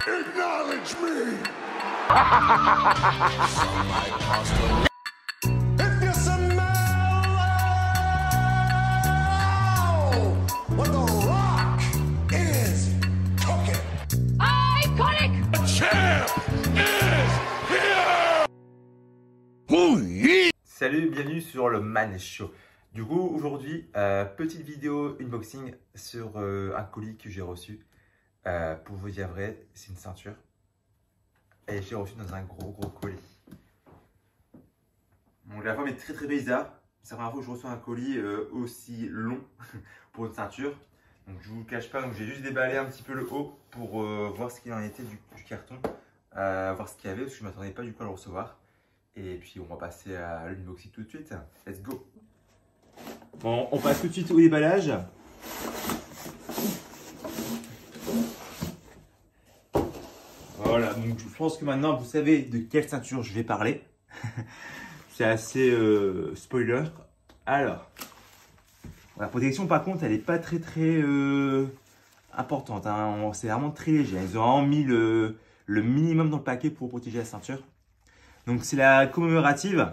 Acknowledge me. If you smell what the rock is cooking. Iconic! The champ is here. Oui. Salut, bienvenue sur le Man Show. Du coup, aujourd'hui, petite vidéo unboxing sur un colis que j'ai reçu. Pour vous dire vrai, c'est une ceinture. Et j'ai reçu dans un gros colis. Donc la forme est très bizarre. C'est la première fois que je reçois un colis aussi long pour une ceinture. Donc je vous le cache pas, donc j'ai juste déballé un petit peu le haut pour voir ce qu'il en était du carton. Voir ce qu'il y avait parce que je ne m'attendais pas du coup à le recevoir. Et puis on va passer à l'unboxing tout de suite. Let's go. Bon, on passe tout de suite au déballage. Voilà, donc je pense que maintenant vous savez de quelle ceinture je vais parler. C'est assez spoiler. Alors, la protection par contre elle n'est pas très importante, hein. C'est vraiment très léger. Ils ont vraiment mis le minimum dans le paquet pour protéger la ceinture. Donc c'est la commémorative.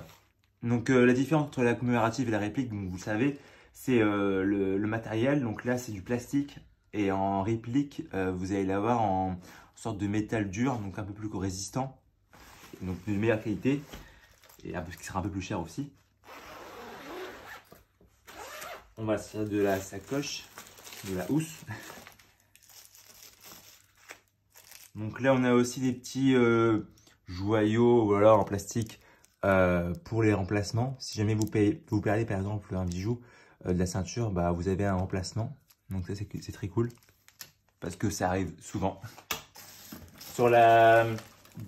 Donc la différence entre la commémorative et la réplique, donc, vous le savez, c'est le matériel. Donc là c'est du plastique et en réplique vous allez l'avoir en sorte de métal dur, donc un peu plus résistant, donc de meilleure qualité et qui sera un peu plus cher aussi. On va se servir de la sacoche, de la housse. Donc là on a aussi des petits joyaux, voilà, en plastique pour les remplacements. Si jamais vous perdez par exemple un bijou de la ceinture, bah, vous avez un remplacement. Donc ça c'est très cool parce que ça arrive souvent. Sur la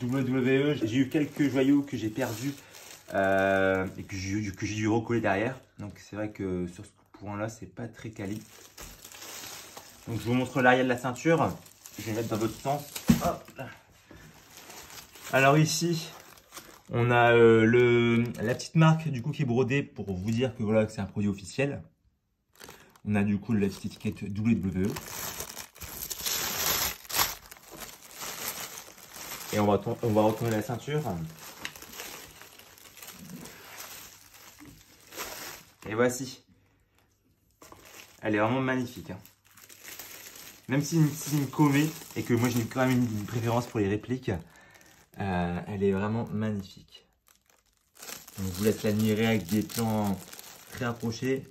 WWE, j'ai eu quelques joyaux que j'ai perdus et que j'ai dû recoller derrière. Donc c'est vrai que sur ce point-là, c'est pas très quali. Donc je vous montre l'arrière de la ceinture. Je vais mettre dans votre sens. Hop là. Alors ici, on a la petite marque du coup qui est brodée pour vous dire que voilà que c'est un produit officiel. On a du coup la petite étiquette WWE. Et on va retourner la ceinture. Et voici. Elle est vraiment magnifique, hein. Même si c'est une comé et que moi j'ai quand même une préférence pour les répliques, elle est vraiment magnifique. Donc, je vous laisse l'admirer avec des plans très rapprochés.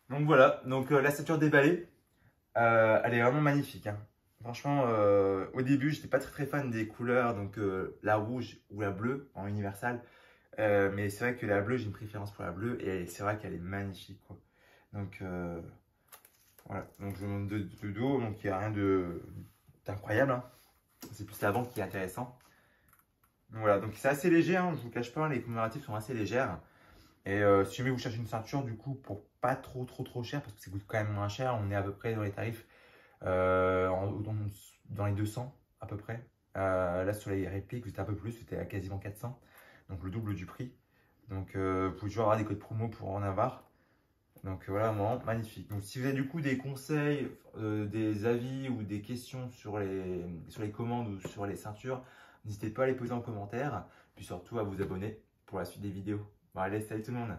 Donc voilà, donc la ceinture déballée, elle est vraiment magnifique, hein. Franchement, au début, j'étais pas très fan des couleurs, donc la rouge ou la bleue en universal. Mais c'est vrai que la bleue, j'ai une préférence pour la bleue et c'est vrai qu'elle est magnifique, quoi. Donc voilà, donc je vous montre de dos, donc il n'y a rien d'incroyable, hein. C'est plus l'avant qui est intéressant. Donc voilà, donc c'est assez léger, hein, je vous cache pas, les commémoratifs sont assez légères. Et si jamais vous cherchez une ceinture du coup pour pas trop cher, parce que ça coûte quand même moins cher, on est à peu près dans les tarifs dans les 200 à peu près. Là sur les répliques vous êtes un peu plus, c'était à quasiment 400, donc le double du prix. Donc vous pouvez toujours avoir des codes promo pour en avoir. Donc voilà, vraiment magnifique. Donc si vous avez du coup des conseils, des avis ou des questions sur les commandes ou sur les ceintures, n'hésitez pas à les poser en commentaire. Puis surtout à vous abonner pour la suite des vidéos. Bon allez, salut tout le monde!